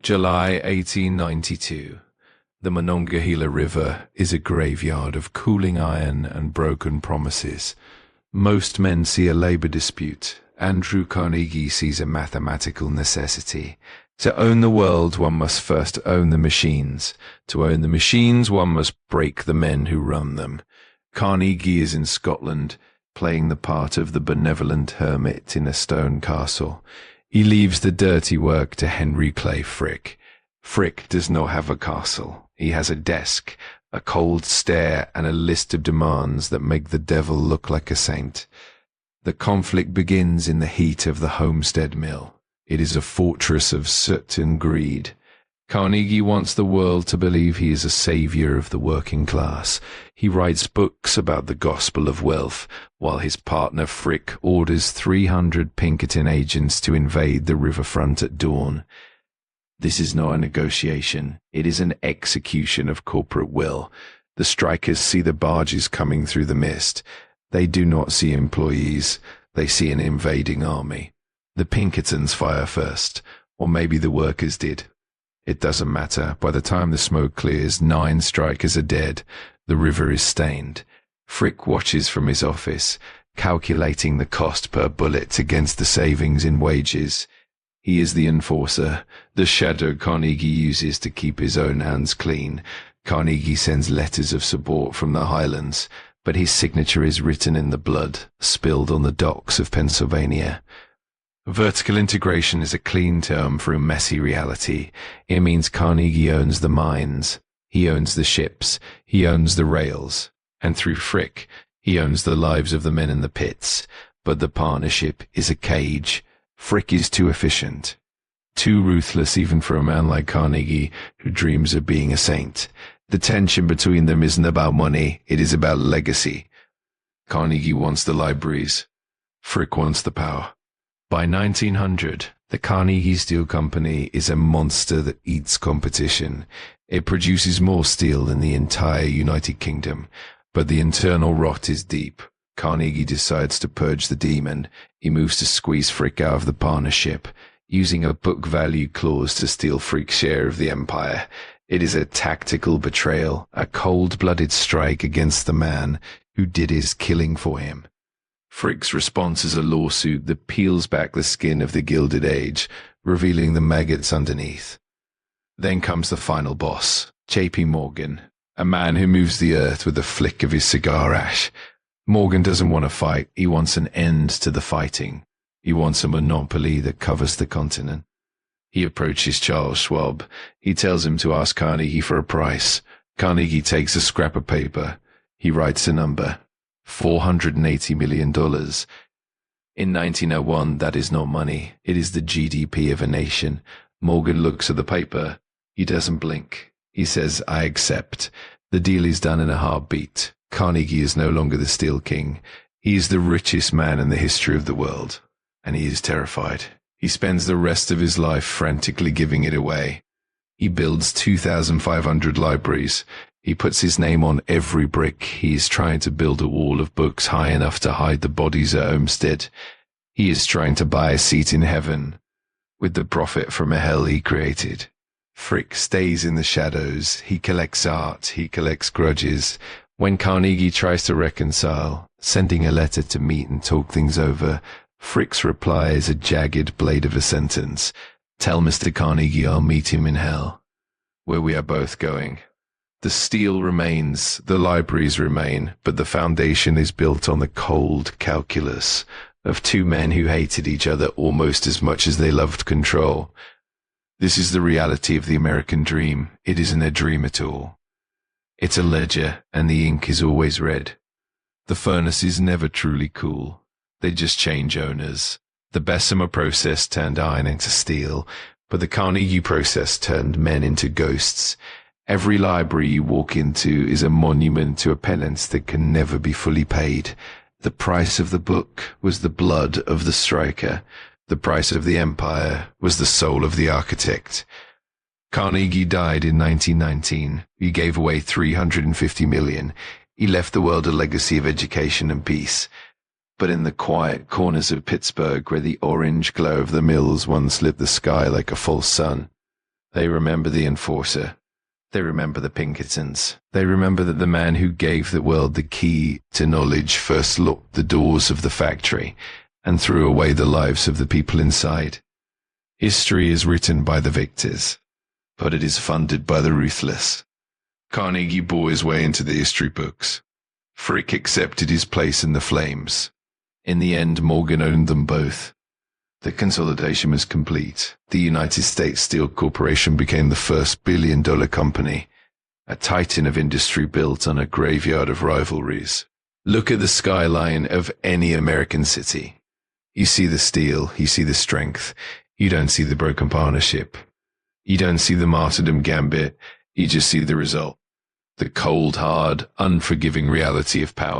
July 1892. The Monongahela River is a graveyard of cooling iron and broken promises. Most men see a labor dispute. Andrew Carnegie sees a mathematical necessity. To own the world, one must first own the machines. To own the machines, one must break the men who run them. Carnegie is in Scotland, playing the part of the benevolent hermit in a stone castle. He leaves the dirty work to Henry Clay Frick. Frick does not have a castle. He has a desk, a cold stare, and a list of demands that make the devil look like a saint. The conflict begins in the heat of the Homestead Mill. It is a fortress of soot and greed. Carnegie wants the world to believe he is a savior of the working class. He writes books about the gospel of wealth, while his partner Frick orders 300 Pinkerton agents to invade the riverfront at dawn. This is not a negotiation. It is an execution of corporate will. The strikers see the barges coming through the mist. They do not see employees. They see an invading army. The Pinkertons fire first, or maybe the workers did. It doesn't matter. By the time the smoke clears, 9 strikers are dead. The river is stained. Frick watches from his office, calculating the cost per bullet against the savings in wages. He is the enforcer, the shadow Carnegie uses to keep his own hands clean. Carnegie sends letters of support from the Highlands, but his signature is written in the blood spilled on the docks of Pennsylvania. Vertical integration is a clean term for a messy reality. It means Carnegie owns the mines, he owns the ships, he owns the rails, and through Frick, he owns the lives of the men in the pits. But the partnership is a cage. Frick is too efficient, too ruthless even for a man like Carnegie, who dreams of being a saint. The tension between them isn't about money, it is about legacy. Carnegie wants the libraries. Frick wants the power. By 1900, the Carnegie Steel Company is a monster that eats competition. It produces more steel than the entire United Kingdom, but the internal rot is deep. Carnegie decides to purge the demon. He moves to squeeze Frick out of the partnership, using a book value clause to steal Frick's share of the empire. It is a tactical betrayal, a cold-blooded strike against the man who did his killing for him. Frick's response is a lawsuit that peels back the skin of the Gilded Age, revealing the maggots underneath. Then comes the final boss, J.P. Morgan, a man who moves the earth with a flick of his cigar ash. Morgan doesn't want to fight. He wants an end to the fighting. He wants a monopoly that covers the continent. He approaches Charles Schwab. He tells him to ask Carnegie for a price. Carnegie takes a scrap of paper. He writes a number. $480 million. In 1901, that is not money. It is the GDP of a nation. Morgan looks at the paper. He doesn't blink. He says, I accept. The deal is done in a heartbeat. Carnegie is no longer the Steel King. He is the richest man in the history of the world. And he is terrified. He spends the rest of his life frantically giving it away. He builds 2,500 libraries. He puts his name on every brick. He is trying to build a wall of books high enough to hide the bodies at Homestead. He is trying to buy a seat in heaven with the profit from a hell he created. Frick stays in the shadows. He collects art. He collects grudges. When Carnegie tries to reconcile, sending a letter to meet and talk things over, Frick's reply is a jagged blade of a sentence. Tell Mr. Carnegie I'll meet him in hell, where we are both going. The steel remains, the libraries remain, but the foundation is built on the cold calculus of 2 men who hated each other almost as much as they loved control. This is the reality of the American dream. It isn't a dream at all. It's a ledger, and the ink is always red. The furnace is never truly cool. They just change owners. The Bessemer process turned iron into steel, but the Carnegie process turned men into ghosts. Every library you walk into is a monument to a penance that can never be fully paid. The price of the book was the blood of the striker. The price of the empire was the soul of the architect. Carnegie died in 1919. He gave away $350 million. He left the world a legacy of education and peace. But in the quiet corners of Pittsburgh, where the orange glow of the mills once lit the sky like a false sun, They remember the enforcer. They remember the Pinkertons. They remember that the man who gave the world the key to knowledge first locked the doors of the factory and threw away the lives of the people inside. History is written by the victors, but it is funded by the ruthless. Carnegie bore his way into the history books. Frick accepted his place in the flames. In the end, Morgan owned them both. The consolidation was complete. The United States Steel Corporation became the first billion-dollar company, a titan of industry built on a graveyard of rivalries. Look at the skyline of any American city. You see the steel, you see the strength. You don't see the broken partnership. You don't see the martyrdom gambit. You just see the result. The cold, hard, unforgiving reality of power.